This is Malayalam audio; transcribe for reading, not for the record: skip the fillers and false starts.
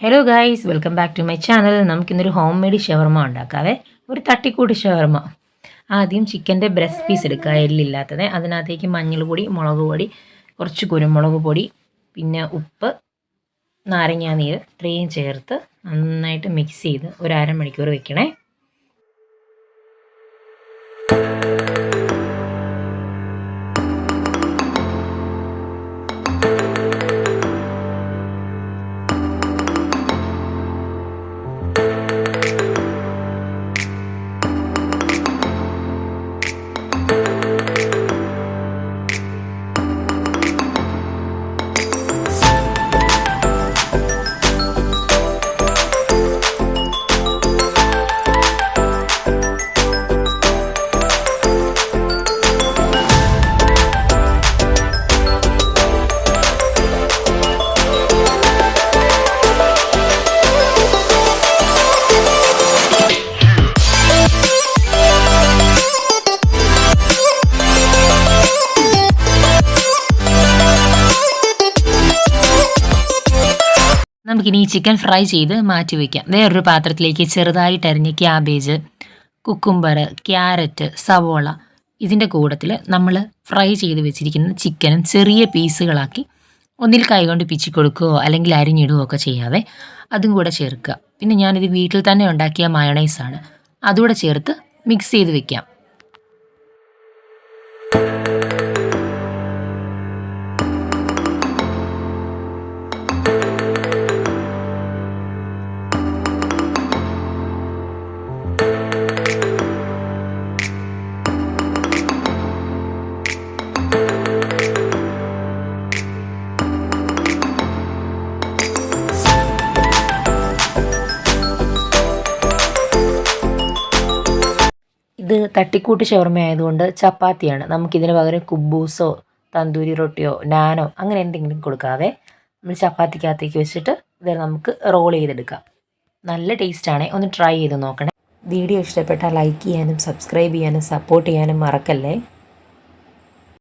Hello guys, welcome back to my channel. നമുക്കിന്നൊരു ഹോം മെയ്ഡ് ഷവർമ ഉണ്ടാക്കാവേ. ഒരു തട്ടിക്കൂട്ട് ഷവർമ. ആദ്യം ചിക്കൻ്റെ ബ്രസ്റ്റ് പീസ് എടുക്കുക, എല്ലില്ലാത്തത്. അതിനകത്തേക്ക് മഞ്ഞൾ പൊടി, മുളക് പൊടി, കുറച്ച് കുരുമുളക് പൊടി, പിന്നെ ഉപ്പ്, നാരങ്ങാനീര് ഇത്രയും ചേർത്ത് നന്നായിട്ട് മിക്സ് ചെയ്ത് ഒരു അരമണിക്കൂർ വെക്കണേ. നമുക്കിനി ഈ ചിക്കൻ ഫ്രൈ ചെയ്ത് മാറ്റി വയ്ക്കാം. വേറൊരു പാത്രത്തിലേക്ക് ചെറുതായിട്ട് അരിഞ്ഞ ക്യാബേജ്, കുക്കുംബർ, ക്യാരറ്റ്, സവോള ഇതിൻ്റെ കൂട്ടത്തിൽ നമ്മൾ ഫ്രൈ ചെയ്ത് വെച്ചിരിക്കുന്ന ചിക്കനും ചെറിയ പീസുകളാക്കി ഒന്നിൽ കൈകൊണ്ട് പിച്ചി കൊടുക്കുകയോ അല്ലെങ്കിൽ അരിഞ്ഞിടുകയോ ഒക്കെ ചെയ്യാവേ. അതും കൂടെ ചേർക്കുക. പിന്നെ ഞാനിത് വീട്ടിൽ തന്നെ ഉണ്ടാക്കിയ മയോണൈസാണ്, അതുകൂടെ ചേർത്ത് മിക്സ് ചെയ്ത് വെക്കാം. ഇത് തട്ടിക്കൂട്ട് ഷവർമ ആയതുകൊണ്ട് ചപ്പാത്തിയാണ്. നമുക്കിതിന് പകരം കുബൂസോ തന്തൂരി റൊട്ടിയോ നാനോ അങ്ങനെ എന്തെങ്കിലും കൊടുക്കാവേ. നമ്മൾ ചപ്പാത്തിക്കകത്തേക്ക് വെച്ചിട്ട് ഇത് നമുക്ക് റോൾ ചെയ്തെടുക്കാം. നല്ല ടേസ്റ്റാണ്, ഒന്ന് ട്രൈ ചെയ്ത് നോക്കണേ. വീഡിയോ ഇഷ്ടപ്പെട്ടാൽ ലൈക്ക് ചെയ്യാനും സബ്സ്ക്രൈബ് ചെയ്യാനും സപ്പോർട്ട് ചെയ്യാനും മറക്കല്ലേ.